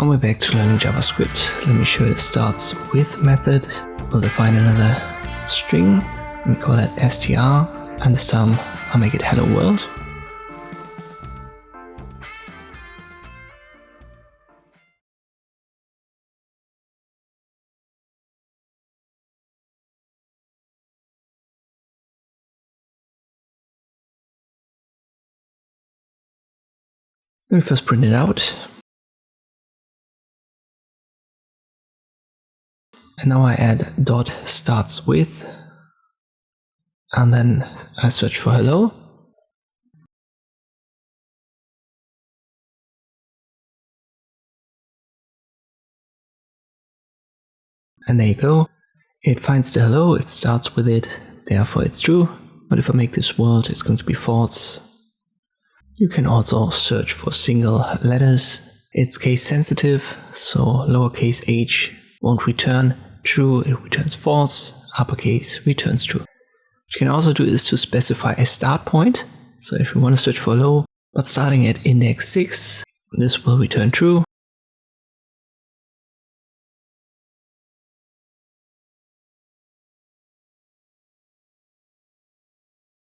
And we're back to learning JavaScript. Let me show you the startsWith method. We'll define another string, and we call that str, and this time I'll make it hello world. Let me first print it out. And now I add dot startsWith, and then I search for hello. And there you go. It finds the hello, it starts with it, therefore it's true. But if I make this world, it's going to be false. You can also search for single letters. It's case sensitive, so lowercase h won't return true, it returns false, uppercase returns true. What you can also do is to specify a start point. So if you want to search for hello, but starting at index 6, this will return true.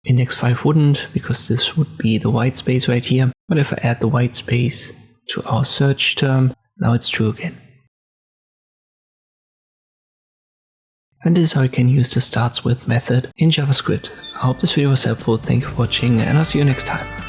Index 5 wouldn't, because this would be the white space right here. But if I add the white space to our search term, now it's true again. And this is how you can use the startsWith method in JavaScript. I hope this video was helpful, thank you for watching, and I'll see you next time.